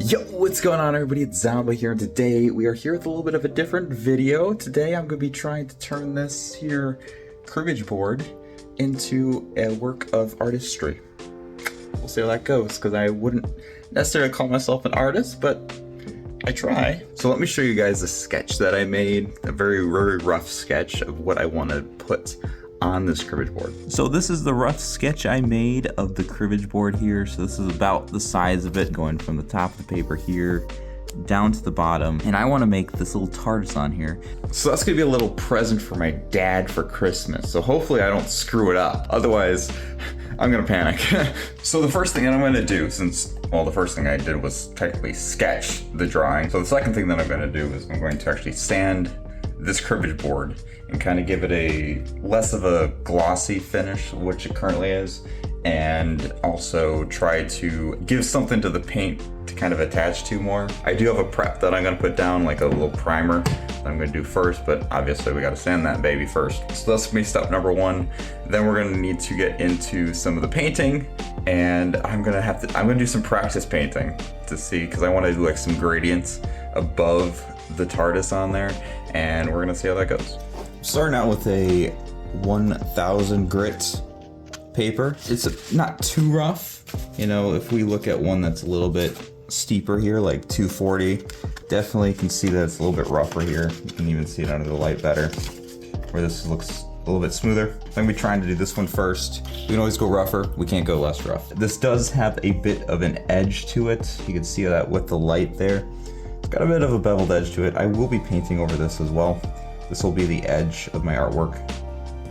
Yo, what's going on everybody? It's Zamba here, and today we are here with a little bit of a different video. Today I'm going to be trying to turn this here cribbage board into a work of artistry. We'll see how that goes, because I wouldn't necessarily call myself an artist, but I try. So let me show you guys a sketch that I made, a very, very rough sketch of what I want to put on this cribbage board. So this is the rough sketch I made of the cribbage board here. So this is about the size of it, going from the top of the paper here down to the bottom. And I want to make this little TARDIS on here. So that's gonna be a little present for my dad for Christmas. So hopefully I don't screw it up. Otherwise, I'm gonna panic. So the first thing that I'm gonna do, since, well, the first thing I did was technically sketch the drawing. So the second thing that I'm gonna do is I'm going to actually sand this cribbage board and kind of give it a less of a glossy finish, which it currently is, and also try to give something to the paint to kind of attach to more. I do have a prep that I'm gonna put down, like a little primer that I'm gonna do first, but obviously we gotta sand that baby first. So that's gonna be step number one. Then we're gonna need to get into some of the painting, and I'm gonna do some practice painting to see, because I wanna do like some gradients above the TARDIS on there, and we're gonna see how that goes. Starting out with a 1000 grit paper. It's not too rough. You know, if we look at one that's a little bit steeper here, like 240, definitely can see that it's a little bit rougher here. You can even see it under the light better, where this looks a little bit smoother. I'm gonna be trying to do this one first. We can always go rougher, we can't go less rough. This does have a bit of an edge to it. You can see that with the light there. It's got a bit of a beveled edge to it. I will be painting over this as well. This will be the edge of my artwork.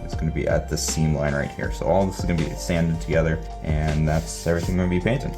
It's going to be at the seam line right here. So all this is going to be sanded together, and that's everything I'm going to be painting.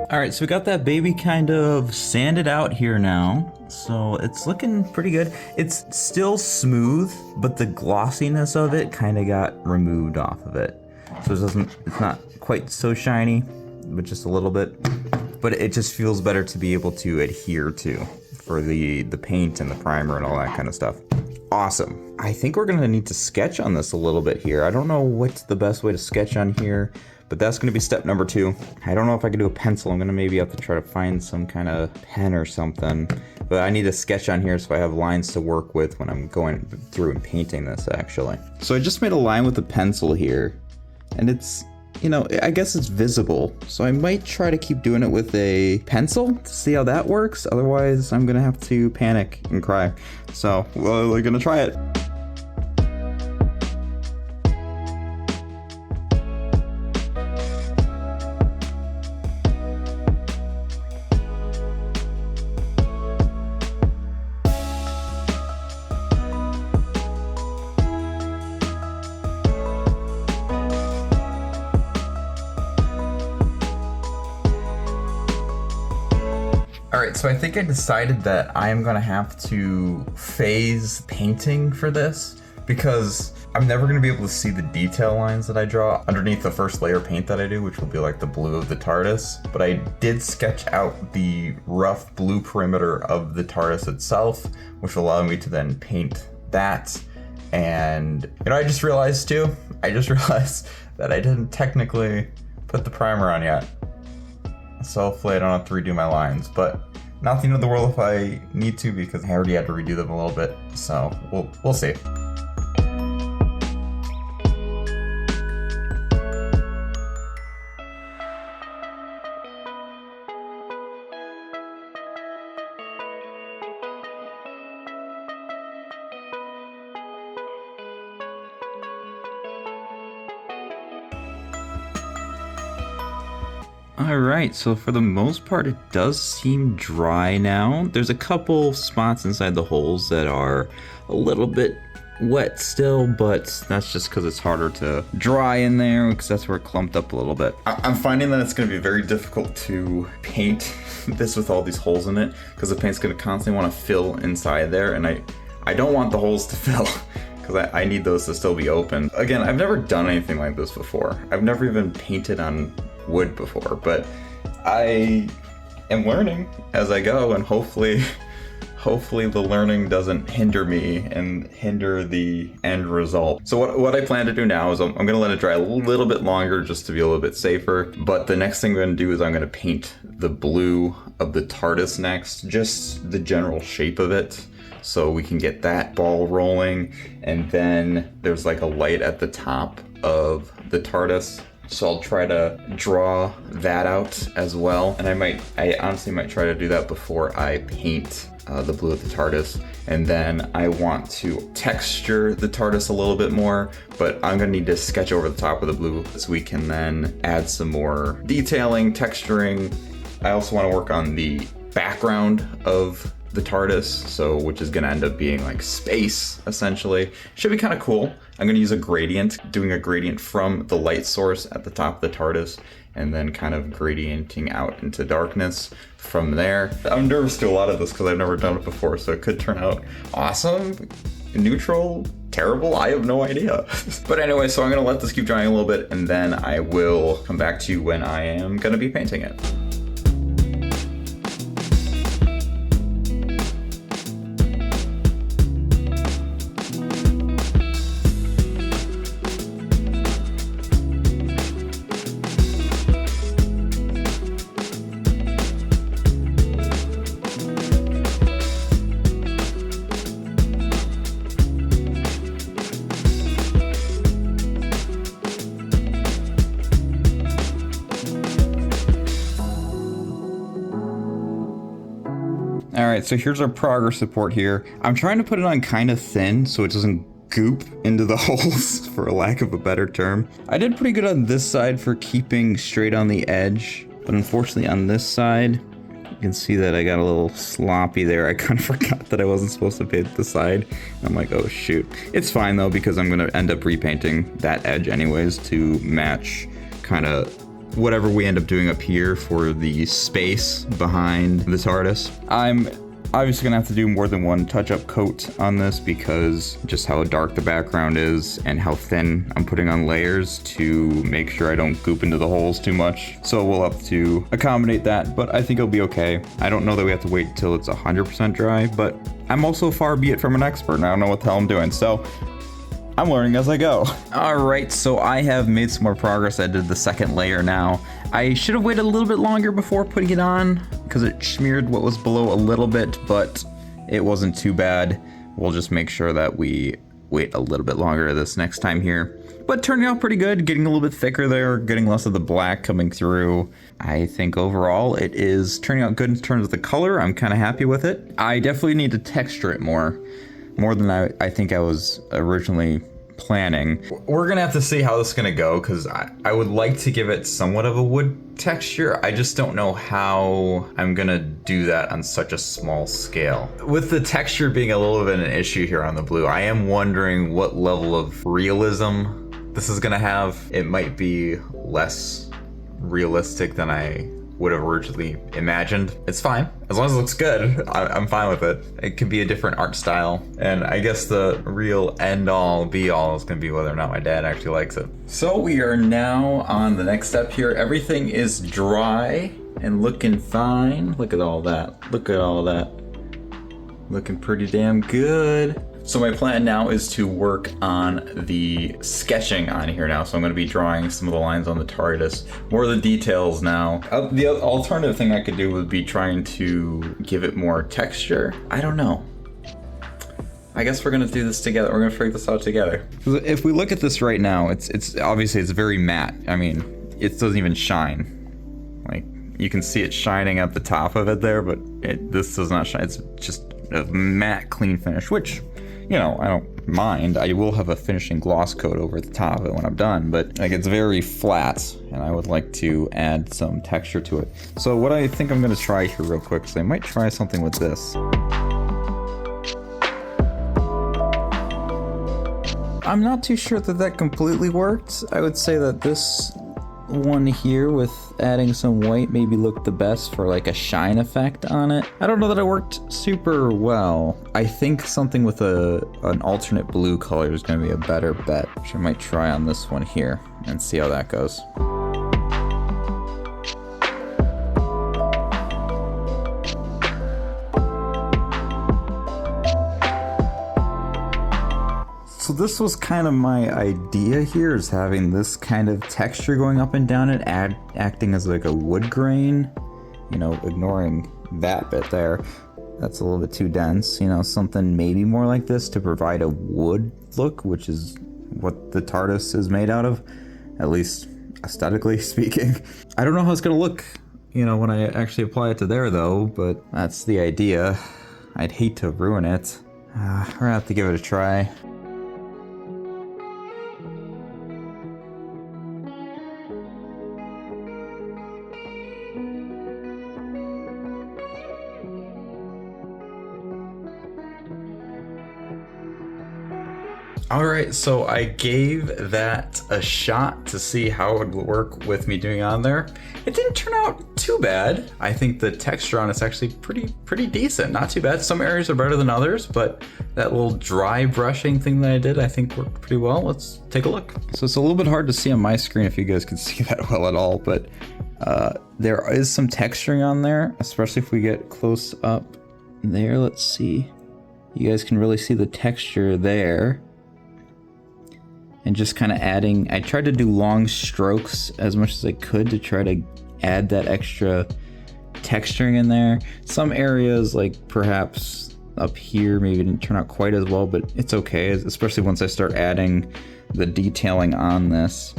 All right, so we got that baby kind of sanded out here now. So it's looking pretty good. It's still smooth, but the glossiness of it kind of got removed off of it. So it's not quite so shiny, but just a little bit. But it just feels better to be able to adhere to for the paint and the primer and all that kind of stuff. Awesome. I think we're gonna need to sketch on this a little bit here. I don't know what's the best way to sketch on here, but that's gonna be step number 2. I don't know if I can do a pencil. I'm gonna maybe have to try to find some kind of pen or something. But I need a sketch on here so I have lines to work with when I'm going through and painting this actually. So I just made a line with a pencil here, and it's, you know, I guess it's visible. So I might try to keep doing it with a pencil to see how that works. Otherwise, I'm gonna have to panic and cry. So we're gonna try it. Alright, so I think I decided that I am gonna have to phase painting for this, because I'm never gonna be able to see the detail lines that I draw underneath the first layer of paint that I do, which will be like the blue of the TARDIS. But I did sketch out the rough blue perimeter of the TARDIS itself, which will allow me to then paint that. And, you know, I just realized that I didn't technically put the primer on yet. So hopefully I don't have to redo my lines, but not the end of the world if I need to, because I already had to redo them a little bit. So we'll see. Alright, so for the most part it does seem dry now. There's a couple spots inside the holes that are a little bit wet still, but that's just because it's harder to dry in there, because that's where it clumped up a little bit. I'm finding that it's going to be very difficult to paint this with all these holes in it, because the paint's going to constantly want to fill inside there, and I don't want the holes to fill. Because I need those to still be open. Again, I've never done anything like this before. I've never even painted on wood before, but I am learning as I go, and hopefully the learning doesn't hinder me and hinder the end result. So what I plan to do now is I'm gonna let it dry a little bit longer just to be a little bit safer. But the next thing I'm gonna do is I'm gonna paint the blue of the TARDIS next, just the general shape of it, so we can get that ball rolling. And then there's like a light at the top of the TARDIS, so I'll try to draw that out as well. And I honestly might try to do that before I paint the blue of the TARDIS. And then I want to texture the TARDIS a little bit more, but I'm gonna need to sketch over the top of the blue so we can then add some more detailing, texturing. I also want to work on the background of the TARDIS, which is gonna end up being like space, essentially. Should be kind of cool. I'm gonna use a gradient, doing a gradient from the light source at the top of the TARDIS, and then kind of gradienting out into darkness from there. I'm nervous to do a lot of this because I've never done it before, so it could turn out awesome, neutral, terrible, I have no idea. But anyway, so I'm gonna let this keep drying a little bit, and then I will come back to you when I am gonna be painting it. Alright, so here's our progress report here. I'm trying to put it on kind of thin so it doesn't goop into the holes, for a lack of a better term. I did pretty good on this side for keeping straight on the edge, but unfortunately on this side, you can see that I got a little sloppy there. I kind of forgot that I wasn't supposed to paint the side. I'm like, oh shoot. It's fine though, because I'm going to end up repainting that edge anyways to match kind of whatever we end up doing up here for the space behind the TARDIS. I'm obviously gonna have to do more than one touch-up coat on this because just how dark the background is and how thin I'm putting on layers to make sure I don't goop into the holes too much. So we'll have to accommodate that, but I think it'll be okay. I don't know that we have to wait until it's 100% dry, but I'm also far be it from an expert and I don't know what the hell I'm doing. So I'm learning as I go. All right, so I have made some more progress. I did the second layer now. I should have waited a little bit longer before putting it on because it smeared what was below a little bit, but it wasn't too bad. We'll just make sure that we wait a little bit longer this next time here. But turning out pretty good, getting a little bit thicker there, getting less of the black coming through. I think overall it is turning out good in terms of the color. I'm kind of happy with it. I definitely need to texture it more than I think I was originally planning. We're gonna have to see how this is gonna go because I would like to give it somewhat of a wood texture. I just don't know how I'm gonna do that on such a small scale. With the texture being a little bit of an issue here on the blue, I am wondering what level of realism this is gonna have. It might be less realistic than I would have originally imagined. It's fine. As long as it looks good, I'm fine with it. It could be a different art style. And I guess the real end all be all is gonna be whether or not my dad actually likes it. So we are now on the next step here. Everything is dry and looking fine. Look at all that. Look at all that. Looking pretty damn good. So my plan now is to work on the sketching on here now. So I'm going to be drawing some of the lines on the TARDIS, more of the details now. The alternative thing I could do would be trying to give it more texture. I don't know. I guess we're going to do this together. We're going to figure this out together. If we look at this right now, it's obviously it's very matte. I mean, it doesn't even shine. Like you can see it shining at the top of it there, but this does not shine. It's just a matte, clean finish, which, you know, I don't mind. I will have a finishing gloss coat over the top of it when I'm done, but like it's very flat and I would like to add some texture to it. So what I think I'm gonna try here real quick is I might try something with this. I'm not too sure that completely worked. I would say that this one here with adding some white maybe looked the best for like a shine effect on it. I don't know that it worked super well. I think something with an alternate blue color is going to be a better bet, which I might try on this one here and see how that goes. this was kind of my idea here, is having this kind of texture going up and down it, acting as like a wood grain, you know, ignoring that bit there. That's a little bit too dense, you know, something maybe more like this to provide a wood look, which is what the TARDIS is made out of, at least aesthetically speaking. I don't know how it's gonna look, you know, when I actually apply it to there though, but that's the idea. I'd hate to ruin it. We're gonna have to give it a try. Alright, so I gave that a shot to see how it would work with me doing on there. It didn't turn out too bad. I think the texture on it's actually pretty decent, not too bad. Some areas are better than others, but that little dry brushing thing that I did I think worked pretty well. Let's take a look. So it's a little bit hard to see on my screen if you guys can see that well at all, but there is some texturing on there, especially if we get close up there. Let's see. You guys can really see the texture there. And just kind of adding, I tried to do long strokes as much as I could to try to add that extra texturing in there. Some areas, like perhaps up here, maybe didn't turn out quite as well, but it's okay, especially once I start adding the detailing on this.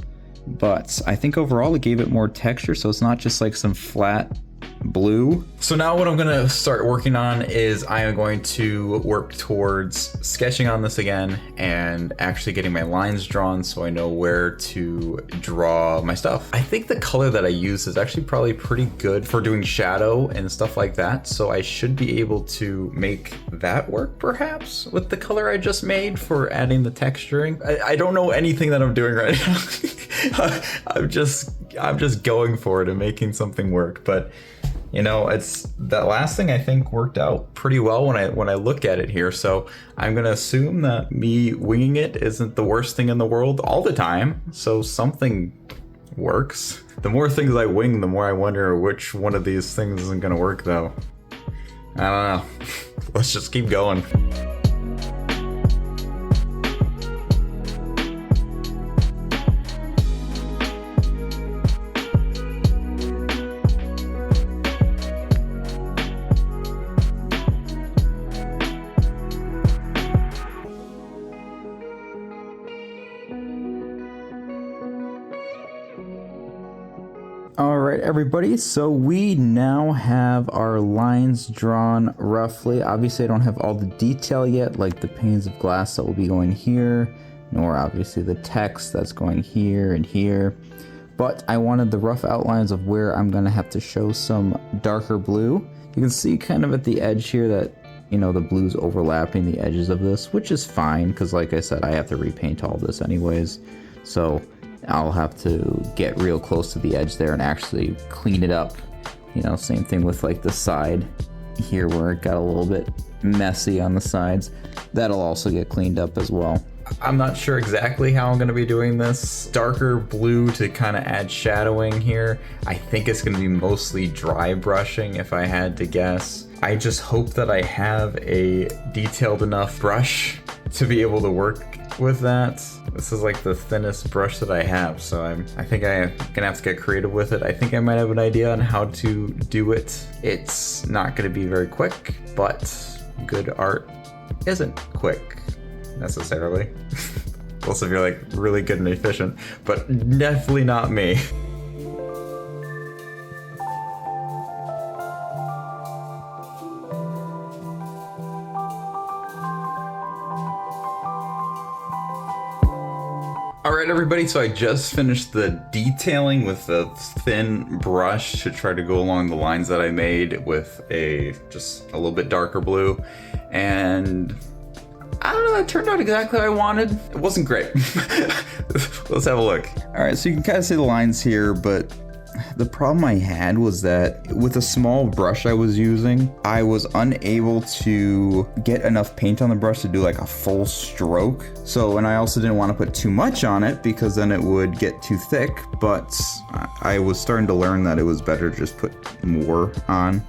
But I think overall it gave it more texture, so it's not just like some flat blue. So now what I'm gonna start working on is I am going to work towards sketching on this again and actually getting my lines drawn so I know where to draw my stuff. I think the color that I use is actually probably pretty good for doing shadow and stuff like that, so I should be able to make that work perhaps with the color I just made for adding the texturing. I don't know anything that I'm doing right now. I'm just going for it and making something work, but you know, it's that last thing I think worked out pretty well when I look at it here. So I'm gonna assume that me winging it isn't the worst thing in the world all the time. So something works. The more things I wing, the more I wonder which one of these things isn't gonna work though. I don't know. Let's just keep going. All right, everybody, so we now have our lines drawn roughly. Obviously, I don't have all the detail yet, like the panes of glass that will be going here, nor obviously the text that's going here and here. But I wanted the rough outlines of where I'm gonna have to show some darker blue. You can see kind of at the edge here that, you know, the blue's overlapping the edges of this, which is fine, because like I said, I have to repaint all this anyways. So I'll have to get real close to the edge there and actually clean it up. You know, same thing with like the side here where it got a little bit messy on the sides. That'll also get cleaned up as well. I'm not sure exactly how I'm going to be doing this. Darker blue to kind of add shadowing here. I think it's going to be mostly dry brushing if I had to guess. I just hope that I have a detailed enough brush to be able to work with that. This is like the thinnest brush that I have, so I think I'm gonna have to get creative with it. I think I might have an idea on how to do it. It's not gonna be very quick, but good art isn't quick necessarily. Unless if you're like really good and efficient, but definitely not me. Alright everybody, so I just finished the detailing with the thin brush to try to go along the lines that I made with just a little bit darker blue, and I don't know, it turned out exactly what I wanted. It wasn't great. Let's have a look. Alright, so you can kind of see the lines here, but the problem I had was that with a small brush I was using, I was unable to get enough paint on the brush to do like a full stroke. So, and I also didn't want to put too much on it because then it would get too thick, but I was starting to learn that it was better to just put more on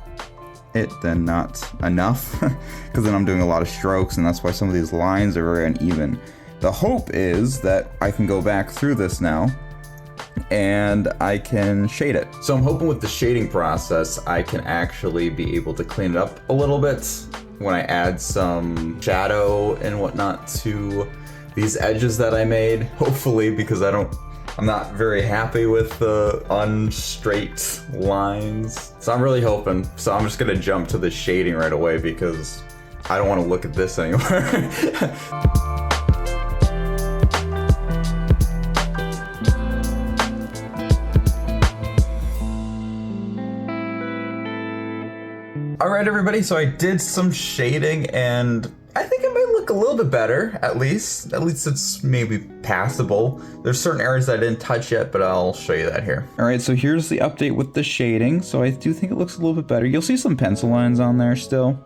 it than not enough, because then I'm doing a lot of strokes, and that's why some of these lines are very uneven. The hope is that I can go back through this now and I can shade it. So I'm hoping with the shading process, I can actually be able to clean it up a little bit when I add some shadow and whatnot to these edges that I made. Hopefully, because I'm not very happy with the unstraight lines. So I'm really hoping. So I'm just gonna jump to the shading right away because I don't want to look at this anymore. Alright everybody, so I did some shading and I think it might look a little bit better, at least. At least it's maybe passable. There's certain areas that I didn't touch yet, but I'll show you that here. Alright, so here's the update with the shading. So I do think it looks a little bit better. You'll see some pencil lines on there still,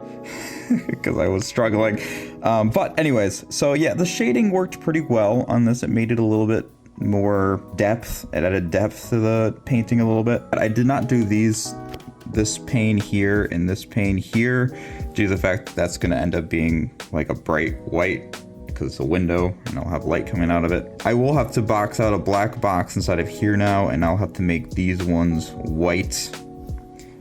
because I was struggling. But anyways, so yeah, the shading worked pretty well on this. It made it a little bit more depth. It added depth to the painting a little bit. But I did not do this pane here and this pane here due to the fact that that's going to end up being like a bright white because it's a window and I'll have light coming out of it. I will have to box out a black box inside of here now, and I'll have to make these ones white.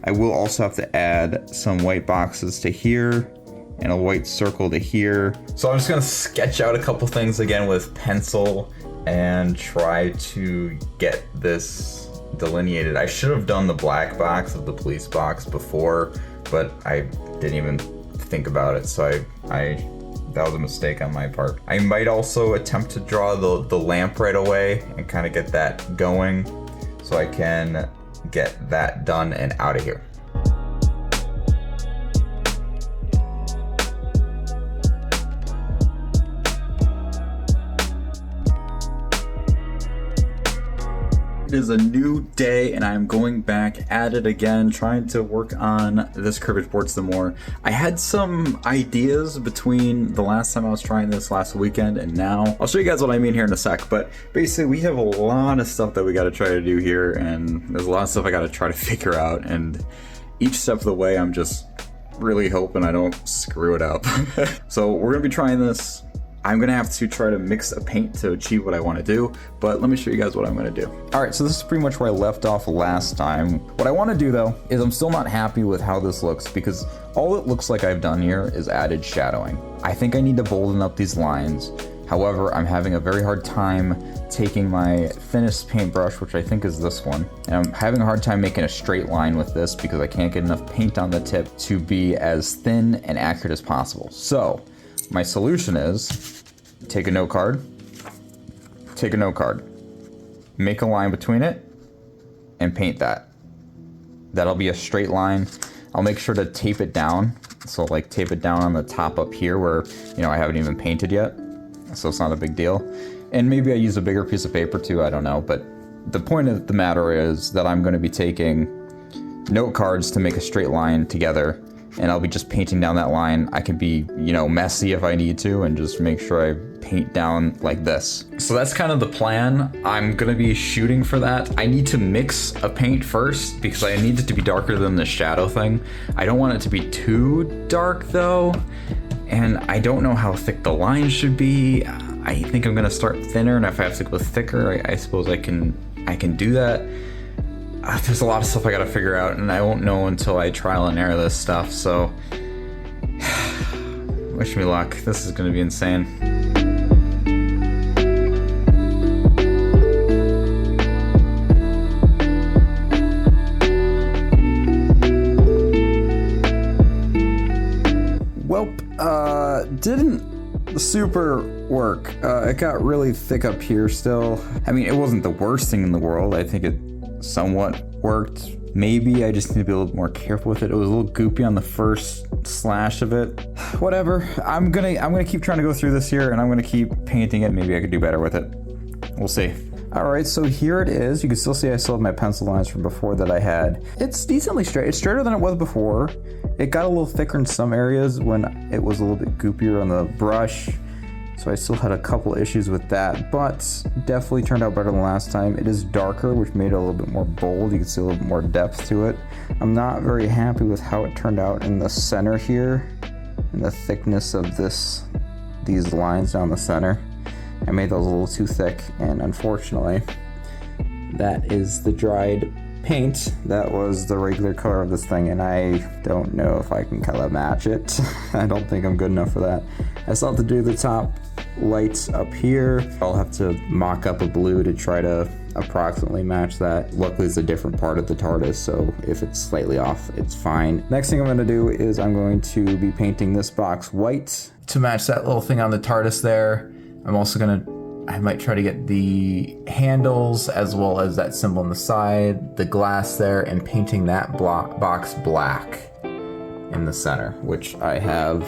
I will also have to add some white boxes to here and a white circle to here. So I'm just going to sketch out a couple things again with pencil and try to get this delineated. I should have done the black box of the police box before, but I didn't even think about it, so that was a mistake on my part. I might also attempt to draw the lamp right away and kind of get that going so I can get that done and out of here. It is a new day and I'm going back at it again, trying to work on this cribbage board some more. I had some ideas between the last time I was trying this last weekend and now. I'll show you guys what I mean here in a sec, but basically we have a lot of stuff that we got to try to do here, and there's a lot of stuff I got to try to figure out, and each step of the way I'm just really hoping I don't screw it up. So we're gonna be trying this. I'm gonna have to try to mix a paint to achieve what I want to do, but let me show you guys what I'm gonna do. All right, so this is pretty much where I left off last time. What I want to do though is I'm still not happy with how this looks because all it looks like I've done here is added shadowing. I think I need to bolden up these lines. However, I'm having a very hard time taking my thinnest paintbrush, which I think is this one, and I'm having a hard time making a straight line with this because I can't get enough paint on the tip to be as thin and accurate as possible. So my solution is take a note card, make a line between it, and paint that. That'll be a straight line. I'll make sure to tape it down. So like tape it down on the top up here where, you know, I haven't even painted yet. So it's not a big deal. And maybe I use a bigger piece of paper too, I don't know. But the point of the matter is that I'm gonna be taking note cards to make a straight line together, and I'll be just painting down that line. I can be, you know, messy if I need to and just make sure I paint down like this. So that's kind of the plan. I'm gonna be shooting for that. I need to mix a paint first because I need it to be darker than the shadow thing. I don't want it to be too dark though, and I don't know how thick the line should be. I think I'm gonna start thinner, and if I have to go thicker, I suppose I can do that. There's a lot of stuff I gotta figure out, and I won't know until I trial and error this stuff, so wish me luck. This is gonna be insane. Welp, didn't super work. It got really thick up here still. I mean, it wasn't the worst thing in the world. I think it somewhat worked. Maybe I just need to be a little more careful with it. It was a little goopy on the first slash of it. Whatever. I'm gonna keep trying to go through this here, and I'm gonna keep painting it. Maybe I could do better with it. We'll see. All right, so here it is. You can still see I still have my pencil lines from before that I had. It's decently straight. It's straighter than it was before. It got a little thicker in some areas when it was a little bit goopier on the brush. So I still had a couple issues with that, but definitely turned out better than last time. It is darker, which made it a little bit more bold. You can see a little bit more depth to it. I'm not very happy with how it turned out in the center here and the thickness of these lines down the center. I made those a little too thick, and unfortunately, that is the dried paint. That was the regular color of this thing, and I don't know if I can color match it. I don't think I'm good enough for that. I still have to do the top lights up here. I'll have to mock up a blue to try to approximately match that. Luckily it's a different part of the TARDIS, so if it's slightly off, it's fine. Next thing I'm going to do is I'm going to be painting this box white to match that little thing on the TARDIS there. I'm also I might try to get the handles as well as that symbol on the side, the glass there, and painting that box black in the center, which I have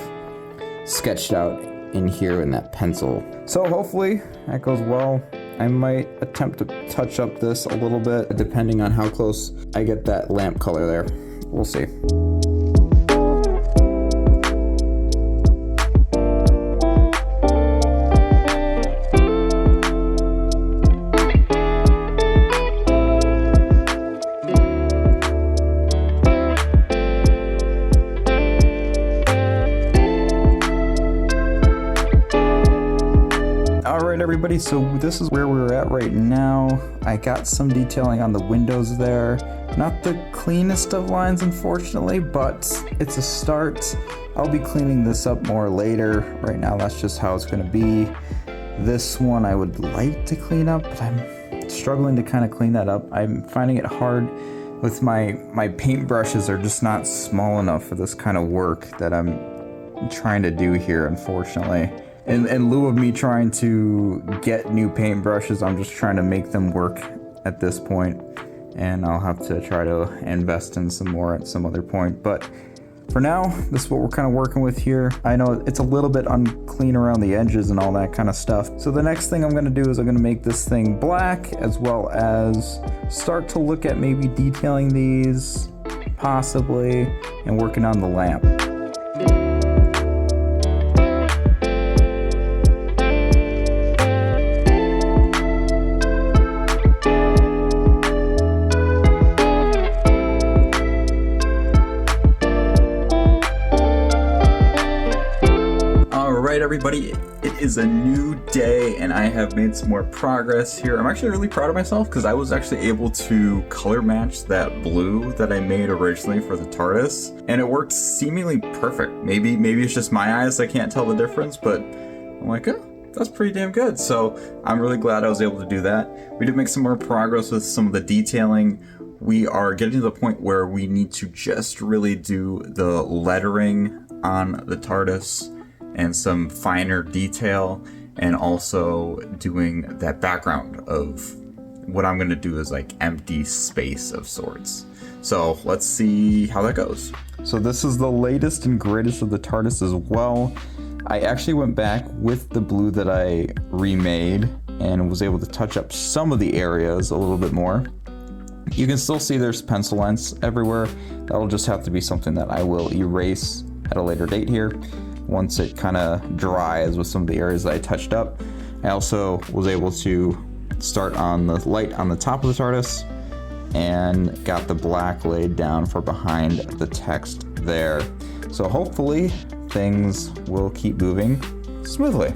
sketched out in here in that pencil. So hopefully that goes well. I might attempt to touch up this a little bit depending on how close I get that lamp color there. We'll see. Everybody, so this is where we're at right now. I got some detailing on the windows there. Not the cleanest of lines, unfortunately, but it's a start. I'll be cleaning this up more later. Right now, that's just how it's going to be. This one I would like to clean up, but I'm struggling to kind of clean that up. I'm finding it hard with my paint brushes are just not small enough for this kind of work that I'm trying to do here, unfortunately. In lieu of me trying to get new paintbrushes, I'm just trying to make them work at this point, and I'll have to try to invest in some more at some other point. But for now, this is what we're kind of working with here. I know it's a little bit unclean around the edges and all that kind of stuff. So the next thing I'm going to do is I'm going to make this thing black, as well as start to look at maybe detailing these, possibly, and working on the lamp. Everybody, it is a new day and I have made some more progress here. I'm actually really proud of myself because I was actually able to color match that blue that I made originally for the TARDIS, and it worked seemingly perfect. Maybe it's just my eyes, I can't tell the difference, but I'm like, oh, that's pretty damn good. So I'm really glad I was able to do that. We did make some more progress with some of the detailing. We are getting to the point where we need to just really do the lettering on the TARDIS and some finer detail, and also doing that background of what I'm gonna do is like empty space of sorts. So let's see how that goes. So this is the latest and greatest of the TARDIS as well. I actually went back with the blue that I remade and was able to touch up some of the areas a little bit more. You can still see there's pencil lines everywhere. That'll just have to be something that I will erase at a later date here, once it kind of dries with some of the areas that I touched up. I also was able to start on the light on the top of the TARDIS and got the black laid down for behind the text there. So hopefully things will keep moving smoothly.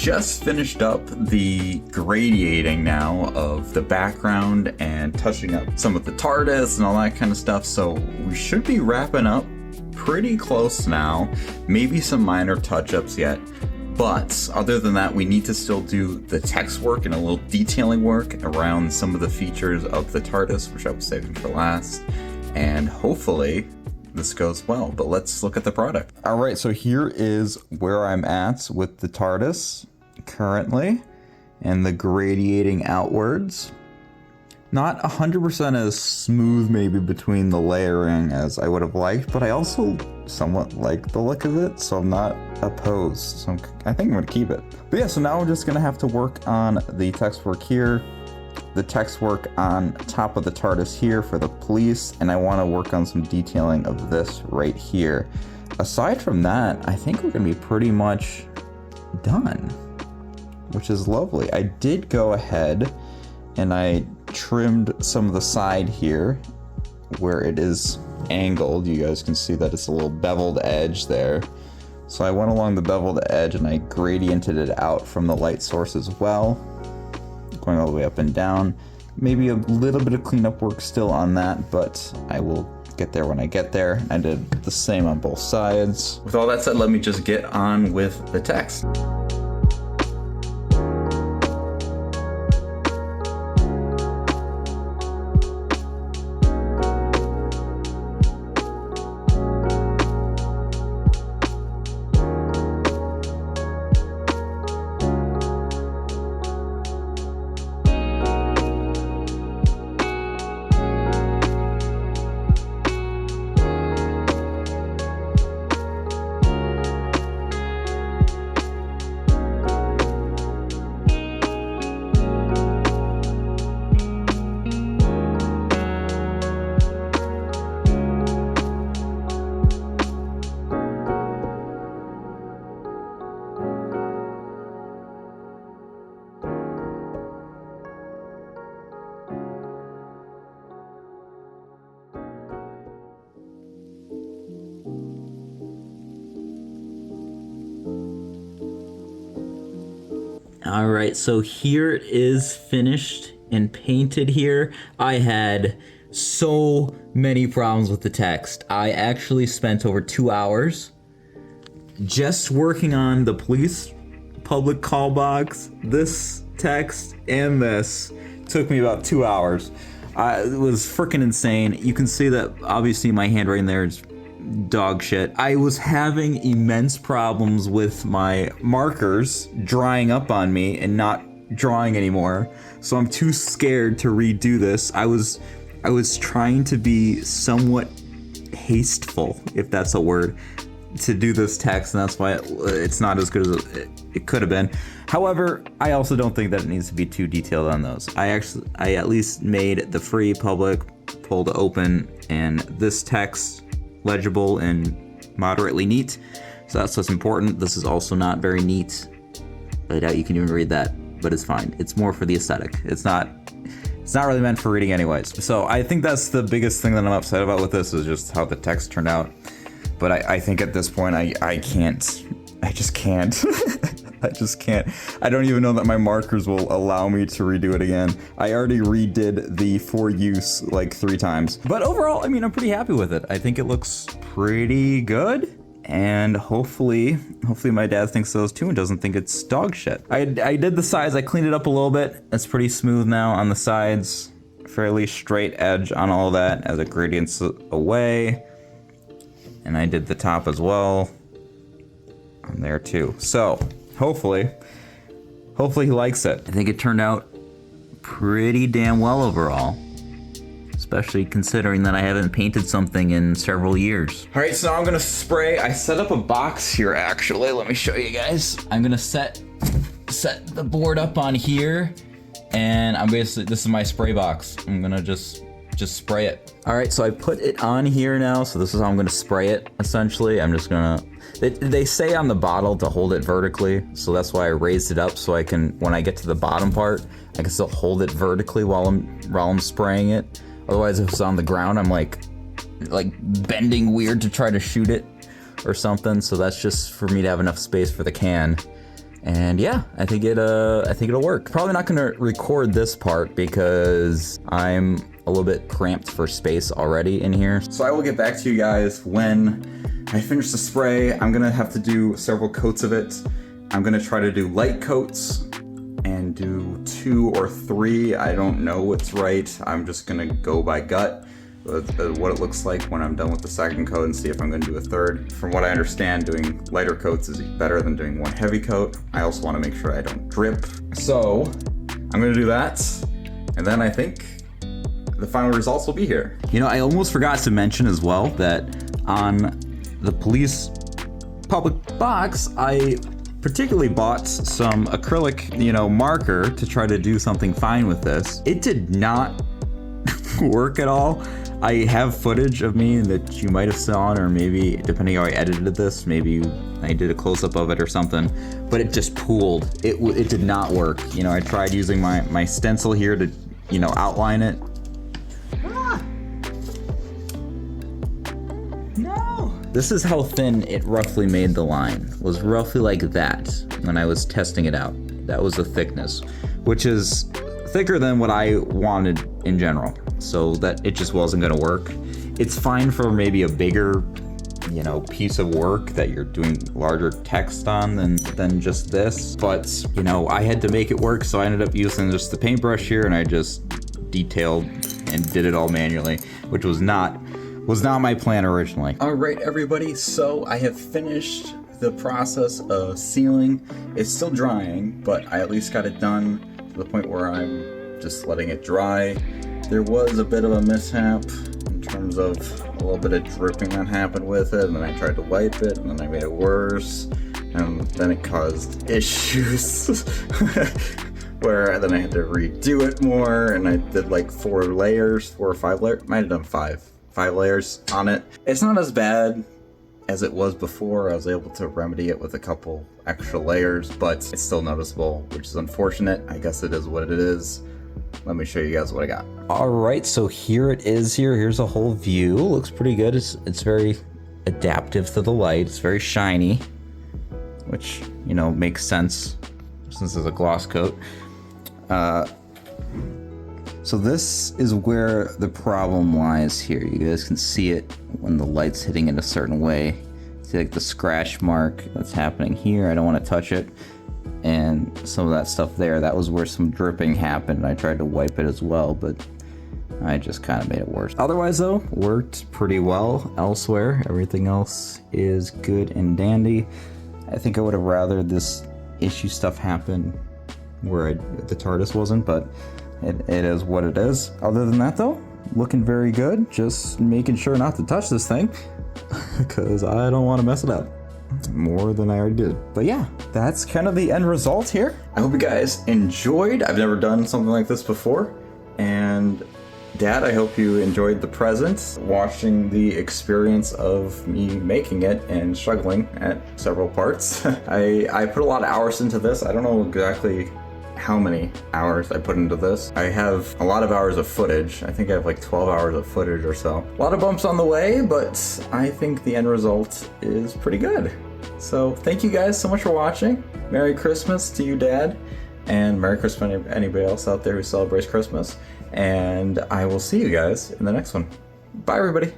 just finished up the gradiating now of the background and touching up some of the TARDIS and all that kind of stuff, so we should be wrapping up pretty close now. Maybe some minor touch-ups yet, but other than that, we need to still do the text work and a little detailing work around some of the features of the TARDIS, which I was saving for last, and hopefully this goes well. But let's look at the product. All right, so here is where I'm at with the TARDIS currently and the gradiating outwards. Not 100% as smooth maybe between the layering as I would have liked, but I also somewhat like the look of it, so I'm not opposed. So I think I'm gonna keep it. But yeah, so now we're just gonna have to work on the text work here, the text work on top of the TARDIS here for the police, and I wanna work on some detailing of this right here. Aside from that, I think we're gonna be pretty much done, which is lovely. I did go ahead and I trimmed some of the side here where it is angled. You guys can see that it's a little beveled edge there. So I went along the beveled edge and I gradiented it out from the light source as well, going all the way up and down. Maybe a little bit of cleanup work still on that, but I will get there when I get there. I did the same on both sides. With all that said, let me just get on with the text. All right, so here it is finished and painted here. I had so many problems with the text. I actually spent over 2 hours just working on the police public call box. This text and this took me about 2 hours. It was freaking insane. You can see that obviously my handwriting there is dog shit. I was having immense problems with my markers drying up on me and not drawing anymore. So I'm too scared to redo this. I was trying to be somewhat hasteful, if that's a word, to do this text, and that's why it's not as good as it could have been. However, I also don't think that it needs to be too detailed on those. I at least made the free, public, pull to open, and this text legible and moderately neat. So that's what's important. This is also not very neat. I doubt you can even read that, but it's fine. It's more for the aesthetic. It's not really meant for reading anyways. So I think that's the biggest thing that I'm upset about with this, is just how the text turned out. But I think at this point I just can't. I just can't. I don't even know that my markers will allow me to redo it again. I already redid the for use like 3 times. But overall, I mean, I'm pretty happy with it. I think it looks pretty good. And hopefully my dad thinks so too and doesn't think it's dog shit. I did the sides, I cleaned it up a little bit. It's pretty smooth now on the sides. Fairly straight edge on all that as it gradients away. And I did the top as well on there too. So hopefully he likes it. I think it turned out pretty damn well overall, especially considering that I haven't painted something in several years. All right, so now I'm gonna spray. I set up a box here actually. Let me show you guys. I'm gonna set the board up on here, and this is my spray box. I'm gonna just spray it. All right, so I put it on here now, so this is how I'm gonna spray it, essentially. I'm just gonna, they say on the bottle to hold it vertically, so that's why I raised it up, so I can, when I get to the bottom part, I can still hold it vertically while I'm spraying it. Otherwise, if it's on the ground, I'm like bending weird to try to shoot it or something, so that's just for me to have enough space for the can. And yeah, I think it'll work. Probably not gonna record this part because I'm a little bit cramped for space already in here. So I will get back to you guys when I finish the spray. I'm gonna have to do several coats of it. I'm gonna try to do light coats and do 2 or 3. I don't know what's right. I'm just gonna go by gut with what it looks like when I'm done with the second coat and see if I'm gonna do a third. From what I understand, doing lighter coats is better than doing one heavy coat. I also wanna make sure I don't drip. So I'm gonna do that, and then I think the final results will be here. You know, I almost forgot to mention as well that on the police public box, I particularly bought some acrylic, marker to try to do something fine with this. It did not work at all. I have footage of me that you might have seen, or maybe depending how I edited this, maybe I did a close-up of it or something, but it just pooled. It did not work. I tried using my stencil here to, outline it. No! This is how thin it roughly made the line. It was roughly like that when I was testing it out. That was the thickness, which is thicker than what I wanted in general. So that it just wasn't gonna work. It's fine for maybe a bigger, piece of work that you're doing larger text on than just this. But, I had to make it work, so I ended up using just the paintbrush here, and I just detailed and did it all manually, which was not my plan originally. All right, everybody, so I have finished the process of sealing. It's still drying, but I at least got it done to the point where I'm just letting it dry. There was a bit of a mishap in terms of a little bit of dripping that happened with it, and then I tried to wipe it, and then I made it worse, and then it caused issues where then I had to redo it more, and I did like 4 or 5 layers, might have done 5 layers on it. It's not as bad as it was before. I was able to remedy it with a couple extra layers, but it's still noticeable, which is unfortunate. I guess it is what it is. Let me show you guys what I got. All right, so here it is. Here's a whole view. Looks pretty good. It's very adaptive to the light. It's very shiny, which makes sense since it's a gloss coat. So this is where the problem lies here. You guys can see it when the light's hitting it a certain way. See like the scratch mark that's happening here. I don't want to touch it. And some of that stuff there, that was where some dripping happened. I tried to wipe it as well, but I just kind of made it worse. Otherwise though, worked pretty well elsewhere. Everything else is good and dandy. I think I would have rather this issue stuff happen where the TARDIS wasn't, but it is what it is. Other than that though, looking very good. Just making sure not to touch this thing because I don't want to mess it up more than I already did. But yeah, that's kind of the end result here. I hope you guys enjoyed. I've never done something like this before. And Dad, I hope you enjoyed the present, watching the experience of me making it and struggling at several parts. I put a lot of hours into this. I don't know exactly how many hours I put into this. I have a lot of hours of footage. I think I have like 12 hours of footage or so. A lot of bumps on the way, but I think the end result is pretty good. So thank you guys so much for watching. Merry Christmas to you, Dad, and Merry Christmas to anybody else out there who celebrates Christmas. And I will see you guys in the next one. Bye, everybody.